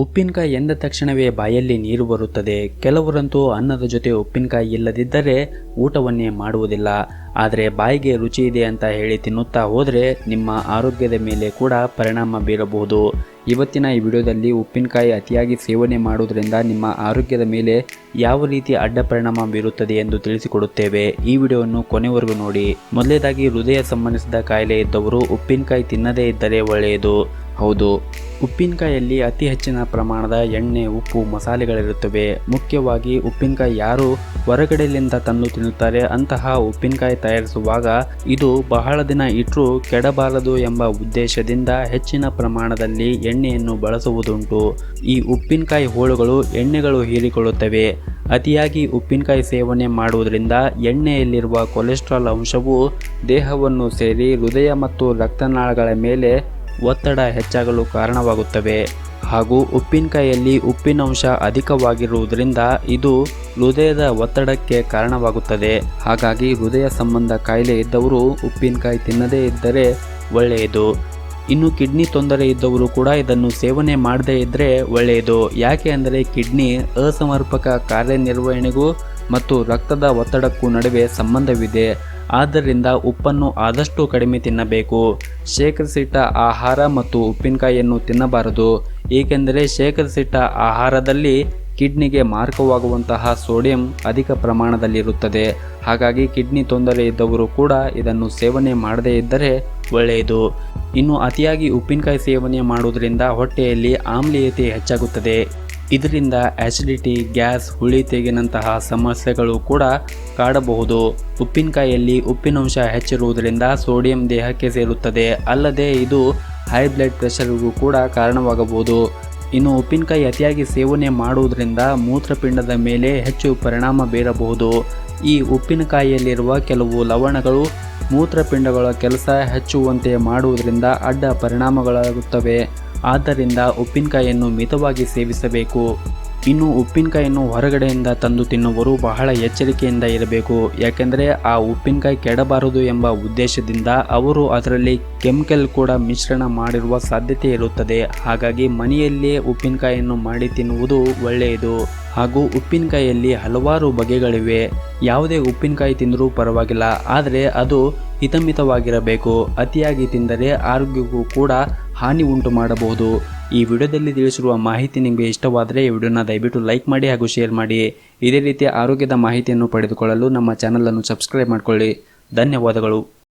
ಉಪ್ಪಿನಕಾಯಿ ಎಂದ ತಕ್ಷಣವೇ ಬಾಯಲ್ಲಿ ನೀರು ಬರುತ್ತದೆ. ಕೆಲವರಂತೂ ಅನ್ನದ ಜೊತೆ ಉಪ್ಪಿನಕಾಯಿ ಇಲ್ಲದಿದ್ದರೆ ಊಟವನ್ನೇ ಮಾಡುವುದಿಲ್ಲ. ಆದರೆ ಬಾಯಿಗೆ ರುಚಿ ಇದೆ ಅಂತ ಹೇಳಿ ತಿನ್ನುತ್ತಾ ಹೋದರೆ ನಿಮ್ಮ ಆರೋಗ್ಯದ ಮೇಲೆ ಕೂಡ ಪರಿಣಾಮ ಬೀರಬಹುದು. ಇವತ್ತಿನ ಈ ವಿಡಿಯೋದಲ್ಲಿ ಉಪ್ಪಿನಕಾಯಿ ಅತಿಯಾಗಿ ಸೇವನೆ ಮಾಡುವುದರಿಂದ ನಿಮ್ಮ ಆರೋಗ್ಯದ ಮೇಲೆ ಯಾವ ರೀತಿ ಅಡ್ಡ ಪರಿಣಾಮ ಬೀರುತ್ತದೆ ಎಂದು ತಿಳಿಸಿಕೊಡುತ್ತೇವೆ. ಈ ವಿಡಿಯೋವನ್ನು ಕೊನೆವರೆಗೂ ನೋಡಿ. ಮೊದಲನೇದಾಗಿ, ಹೃದಯ ಸಂಬಂಧಿಸಿದ ಕಾಯಿಲೆ ಇದ್ದವರು ಉಪ್ಪಿನಕಾಯಿ ತಿನ್ನದೇ ಇದ್ದರೆ ಒಳ್ಳೆಯದು. ಹೌದು, ಉಪ್ಪಿನಕಾಯಿಯಲ್ಲಿ ಅತಿ ಹೆಚ್ಚಿನ ಪ್ರಮಾಣದ ಎಣ್ಣೆ, ಉಪ್ಪು, ಮಸಾಲೆಗಳಿರುತ್ತವೆ. ಮುಖ್ಯವಾಗಿ ಉಪ್ಪಿನಕಾಯಿ ಯಾರು ಹೊರಗಡೆಯಿಂದ ತಂದು ತಿನ್ನುತ್ತಾರೆ ಅಂತಹ ಉಪ್ಪಿನಕಾಯಿ ತಯಾರಿಸುವಾಗ ಇದು ಬಹಳ ದಿನ ಇಟ್ಟರೂ ಕೆಡಬಾರದು ಎಂಬ ಉದ್ದೇಶದಿಂದ ಹೆಚ್ಚಿನ ಪ್ರಮಾಣದಲ್ಲಿ ಎಣ್ಣೆಯನ್ನು ಬಳಸುವುದುಂಟು. ಈ ಉಪ್ಪಿನಕಾಯಿ ಹೋಳುಗಳು ಎಣ್ಣೆಗಳು ಹೀರಿಕೊಳ್ಳುತ್ತವೆ. ಅತಿಯಾಗಿ ಉಪ್ಪಿನಕಾಯಿ ಸೇವನೆ ಮಾಡುವುದರಿಂದ ಎಣ್ಣೆಯಲ್ಲಿರುವ ಕೊಲೆಸ್ಟ್ರಾಲ್ ಅಂಶವು ದೇಹವನ್ನು ಸೇರಿ ಹೃದಯ ಮತ್ತು ರಕ್ತನಾಳಗಳ ಮೇಲೆ ಒತ್ತಡ ಹೆಚ್ಚಾಗಲು ಕಾರಣವಾಗುತ್ತವೆ. ಹಾಗೂ ಉಪ್ಪಿನಕಾಯಿಯಲ್ಲಿ ಉಪ್ಪಿನಂಶ ಅಧಿಕವಾಗಿರುವುದರಿಂದ ಇದು ಹೃದಯದ ಒತ್ತಡಕ್ಕೆ ಕಾರಣವಾಗುತ್ತದೆ. ಹಾಗಾಗಿ ಹೃದಯ ಸಂಬಂಧ ಕಾಯಿಲೆ ಇದ್ದವರು ಉಪ್ಪಿನಕಾಯಿ ತಿನ್ನದೇ ಇದ್ದರೆ ಒಳ್ಳೆಯದು. ಇನ್ನು ಕಿಡ್ನಿ ತೊಂದರೆ ಇದ್ದವರು ಕೂಡ ಇದನ್ನು ಸೇವನೆ ಮಾಡದೇ ಇದ್ದರೆ ಒಳ್ಳೆಯದು. ಯಾಕೆ ಅಂದರೆ ಕಿಡ್ನಿ ಅಸಮರ್ಪಕ ಕಾರ್ಯನಿರ್ವಹಣೆಗೂ ಮತ್ತು ರಕ್ತದ ಒತ್ತಡಕ್ಕೂ ನಡುವೆ ಸಂಬಂಧವಿದೆ. ಆದ್ದರಿಂದ ಉಪ್ಪನ್ನು ಆದಷ್ಟು ಕಡಿಮೆ ತಿನ್ನಬೇಕು. ಶೇಖರಿಸಿಟ್ಟ ಆಹಾರ ಮತ್ತು ಉಪ್ಪಿನಕಾಯಿಯನ್ನು ತಿನ್ನಬಾರದು. ಏಕೆಂದರೆ ಶೇಖರಿಸಿಟ್ಟ ಆಹಾರದಲ್ಲಿ ಕಿಡ್ನಿಗೆ ಮಾರಕವಾಗುವಂತಹ ಸೋಡಿಯಂ ಅಧಿಕ ಪ್ರಮಾಣದಲ್ಲಿರುತ್ತದೆ. ಹಾಗಾಗಿ ಕಿಡ್ನಿ ತೊಂದರೆ ಇದ್ದವರು ಕೂಡ ಇದನ್ನು ಸೇವನೆ ಮಾಡದೇ ಇದ್ದರೆ ಒಳ್ಳೆಯದು. ಇನ್ನು ಅತಿಯಾಗಿ ಉಪ್ಪಿನಕಾಯಿ ಸೇವನೆ ಮಾಡುವುದರಿಂದ ಹೊಟ್ಟೆಯಲ್ಲಿ ಆಮ್ಲೀಯತೆ ಹೆಚ್ಚಾಗುತ್ತದೆ. ಇದರಿಂದ ಆಸಿಡಿಟಿ, ಗ್ಯಾಸ್, ಹುಳಿ ತೆಗೆನಂತಹ ಸಮಸ್ಯೆಗಳು ಕೂಡ ಕಾಡಬಹುದು. ಉಪ್ಪಿನಕಾಯಿಯಲ್ಲಿ ಉಪ್ಪಿನಂಶ ಹೆಚ್ಚಿರುವುದರಿಂದ ಸೋಡಿಯಂ ದೇಹಕ್ಕೆ ಸೇರುತ್ತದೆ. ಅಲ್ಲದೆ ಇದು ಹೈ ಬ್ಲಡ್ ಪ್ರೆಷರ್ಗೂ ಕೂಡ ಕಾರಣವಾಗಬಹುದು. ಇನ್ನು ಉಪ್ಪಿನಕಾಯಿ ಅತಿಯಾಗಿ ಸೇವನೆ ಮಾಡುವುದರಿಂದ ಮೂತ್ರಪಿಂಡದ ಮೇಲೆ ಹೆಚ್ಚು ಪರಿಣಾಮ ಬೀರಬಹುದು. ಈ ಉಪ್ಪಿನಕಾಯಿಯಲ್ಲಿರುವ ಕೆಲವು ಲವಣಗಳು ಮೂತ್ರಪಿಂಡಗಳ ಕೆಲಸ ಹೆಚ್ಚುವಂತೆ ಮಾಡುವುದರಿಂದ ಅಡ್ಡ ಪರಿಣಾಮಗಳಾಗುತ್ತವೆ. ಆದ್ದರಿಂದ ಉಪ್ಪಿನಕಾಯಿಯನ್ನು ಮಿತವಾಗಿ ಸೇವಿಸಬೇಕು. ಇನ್ನು ಉಪ್ಪಿನಕಾಯಿಯನ್ನು ಹೊರಗಡೆಯಿಂದ ತಂದು ತಿನ್ನುವರು ಬಹಳ ಎಚ್ಚರಿಕೆಯಿಂದ ಇರಬೇಕು. ಯಾಕೆಂದರೆ ಆ ಉಪ್ಪಿನಕಾಯಿ ಕೆಡಬಾರದು ಎಂಬ ಉದ್ದೇಶದಿಂದ ಅವರು ಅದರಲ್ಲಿ ಕೆಮಿಕಲ್ ಕೂಡ ಮಿಶ್ರಣ ಮಾಡಿರುವ ಸಾಧ್ಯತೆ ಇರುತ್ತದೆ. ಹಾಗಾಗಿ ಮನೆಯಲ್ಲಿಯೇ ಉಪ್ಪಿನಕಾಯಿಯನ್ನು ಮಾಡಿ ತಿನ್ನುವುದು ಒಳ್ಳೆಯದು. ಹಾಗೂ ಉಪ್ಪಿನಕಾಯಿಯಲ್ಲಿ ಹಲವಾರು ಬಗೆಗಳಿವೆ. ಯಾವುದೇ ಉಪ್ಪಿನಕಾಯಿ ತಿಂದರೂ ಪರವಾಗಿಲ್ಲ, ಆದರೆ ಅದು ಹಿತಮಿತವಾಗಿರಬೇಕು. ಅತಿಯಾಗಿ ತಿಂದರೆ ಆರೋಗ್ಯಕ್ಕೂ ಕೂಡ ಹಾನಿ ಉಂಟು ಮಾಡಬಹುದು. ಈ ವಿಡಿಯೋದಲ್ಲಿ ತಿಳಿಸಿರುವ ಮಾಹಿತಿ ನಿಮಗೆ ಇಷ್ಟವಾದರೆ ಈ ವಿಡಿಯೋನ ದಯವಿಟ್ಟು ಲೈಕ್ ಮಾಡಿ ಹಾಗೂ ಶೇರ್ ಮಾಡಿ. ಇದೇ ರೀತಿಯ ಆರೋಗ್ಯದ ಮಾಹಿತಿಯನ್ನು ಪಡೆದುಕೊಳ್ಳಲು ನಮ್ಮ ಚಾನಲನ್ನು ಸಬ್ಸ್ಕ್ರೈಬ್ ಮಾಡಿಕೊಳ್ಳಿ. ಧನ್ಯವಾದಗಳು.